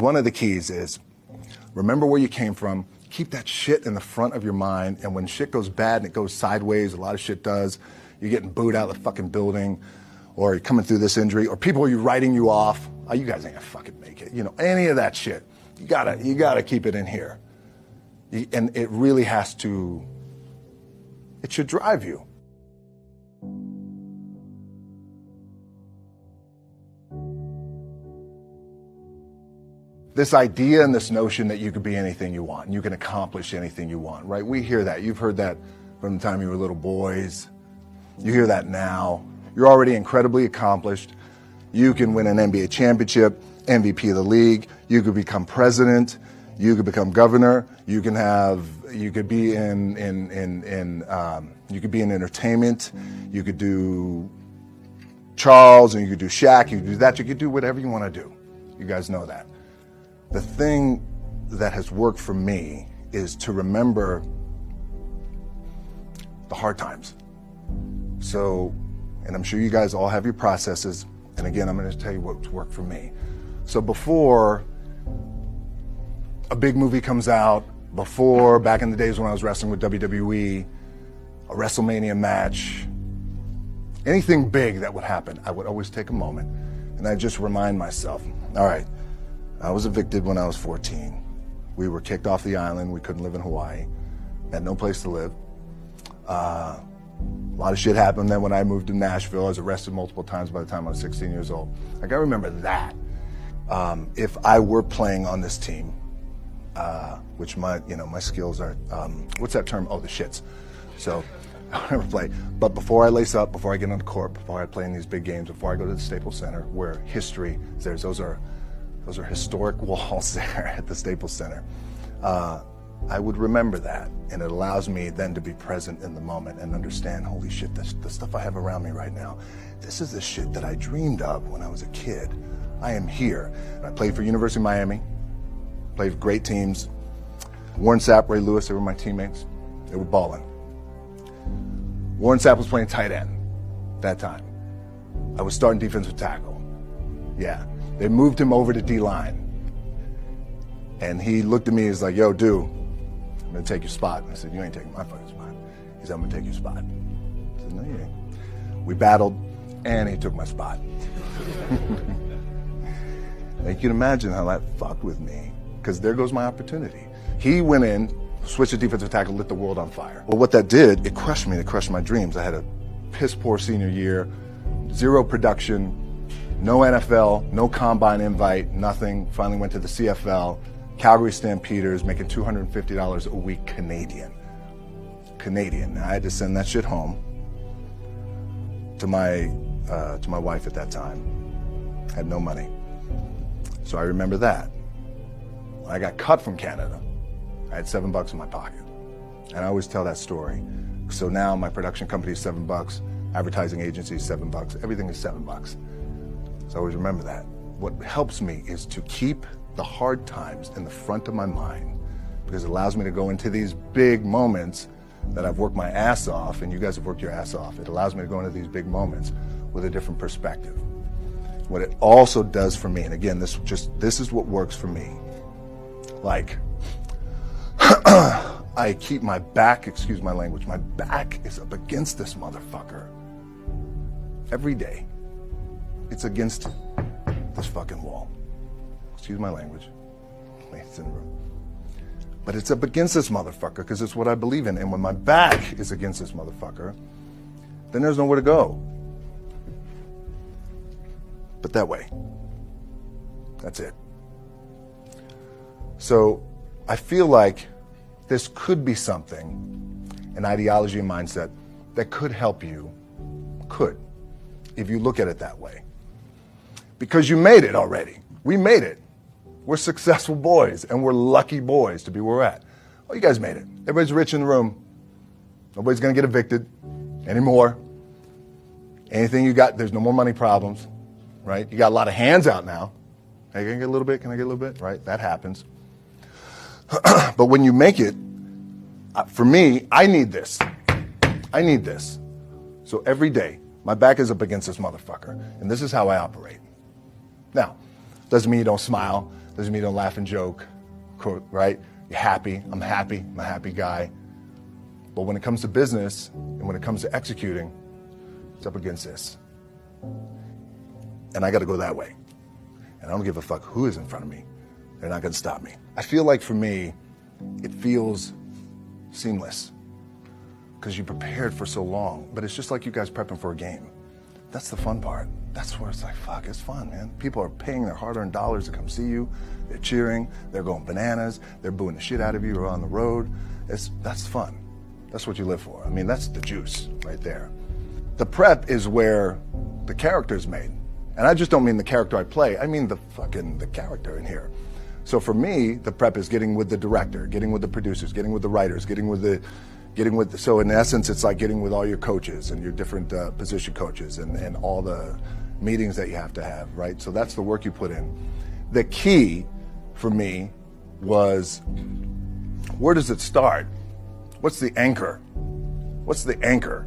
One of the keys is remember where you came from. Keep that shit in the front of your mind. And when shit goes bad and it goes sideways, a lot of shit does, you're getting booed out of the fucking building, or you're coming through this injury, or people are writing you off. Oh, you guys ain't gonna fucking make it. You know, any of that shit. You gotta keep it in here. And it really has to, it should drive you. This idea and this notion that you could be anything you want, and you can accomplish anything you want, right? We hear that. You've heard that from the time you were little boys. You hear that now. You're already incredibly accomplished. You can win an NBA championship, MVP of the league. You could become president. You could become governor. You could be in entertainment. You could do Charles, and you could do Shaq. You could do that. You could do whatever you want to do. You guys know that. The thing that has worked for me is to remember the hard times. So, and I'm sure you guys all have your processes. And again, I'm going to tell you what's worked for me. So before a big movie comes out, before back in the days when I was wrestling with WWE, a WrestleMania match, anything big that would happen, I would always take a moment and I just remind myself, all right, I was evicted when I was 14. We were kicked off the island. We couldn't live in Hawaii. Had no place to live. A lot of shit happened. Then when I moved to Nashville, I was arrested multiple times by the time I was 16 years old. I gotta remember that. If I were playing on this team, which my skills are, what's that term? Oh, the shits. So I never play. But before I lace up, before I get on the court, before I play in these big games, before I go to the Staples Center, where history is there, those are historic walls there at the Staples Center. I would remember that, and it allows me then to be present in the moment and understand, holy shit, the stuff I have around me right now, this is the shit that I dreamed of when I was a kid. I am here. And I played for University of Miami, played for great teams. Warren Sapp, Ray Lewis, they were my teammates. They were balling. Warren Sapp was playing tight end that time. I was starting defensive tackle. Yeah. They moved him over to D-line. And he looked at me, he's like, yo, dude, I'm gonna take your spot. And I said, you ain't taking my fucking spot. He said, I'm gonna take your spot. I said, no, you ain't. We battled, and he took my spot. And you can imagine how that fucked with me, because there goes my opportunity. He went in, switched to defensive tackle, lit the world on fire. Well, what that did, it crushed me, it crushed my dreams. I had a piss poor senior year, zero production, no NFL, no combine invite, nothing. Finally went to the CFL, Calgary Stampeders, making $250 a week Canadian. Now, I had to send that shit home to my wife at that time. Had no money. So I remember that. When I got cut from Canada, I had $7 in my pocket. And I always tell that story. So now my production company is $7, advertising agency is $7, everything is $7. So I always remember that. What helps me is to keep the hard times in the front of my mind, because it allows me to go into these big moments that I've worked my ass off, and you guys have worked your ass off. It allows me to go into these big moments with a different perspective. What it also does for me, and again, this is what works for me. Like, I keep my back, excuse my language, my back is up against this motherfucker every day. It's against this fucking wall. Excuse my language. Ladies in the room. But it's up against this motherfucker because it's what I believe in. And when my back is against this motherfucker, then there's nowhere to go. But that way. That's it. So I feel like this could be something, an ideology and mindset that could help you, if you look at it that way. Because you made it already. We made it. We're successful boys, and we're lucky boys to be where we're at. Oh, you guys made it. Everybody's rich in the room. Nobody's going to get evicted anymore. Anything you got, there's no more money problems, right? You got a lot of hands out now. Hey, can I get a little bit? Can I get a little bit? Right? That happens. But when you make it, for me, I need this. I need this. So every day, my back is up against this motherfucker, and this is how I operate. Now, doesn't mean you don't smile. Doesn't mean you don't laugh and joke, right? You're happy, I'm a happy guy. But when it comes to business and when it comes to executing, it's up against this. And I got to go that way. And I don't give a fuck who is in front of me. They're not going to stop me. I feel like for me, it feels seamless because you prepared for so long. But it's just like you guys prepping for a game. That's the fun part. That's where it's like, fuck, it's fun, man. People are paying their hard-earned dollars to come see you. They're cheering. They're going bananas. They're booing the shit out of you or on the road. That's fun. That's what you live for. I mean, that's the juice right there. The prep is where the character is made. And I just don't mean the character I play. I mean the character in here. So for me, the prep is getting with the director, getting with the producers, getting with the writers, so in essence, it's like getting with all your coaches and your different position coaches and all the meetings that you have to have, right? So that's the work you put in. The key for me was, where does it start? What's the anchor? What's the anchor?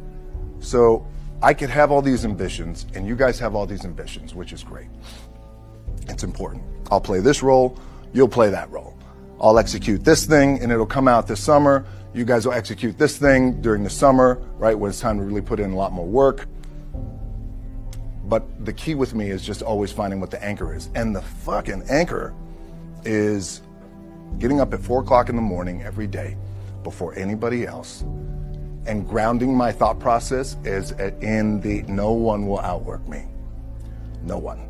So I could have all these ambitions and you guys have all these ambitions, which is great. It's important. I'll play this role, you'll play that role. I'll execute this thing and it'll come out this summer. You guys will execute this thing during the summer, right, when it's time to really put in a lot more work. But the key with me is just always finding what the anchor is. And the fucking anchor is getting up at 4 o'clock in the morning every day before anybody else and grounding my thought process is in the no one will outwork me. No one.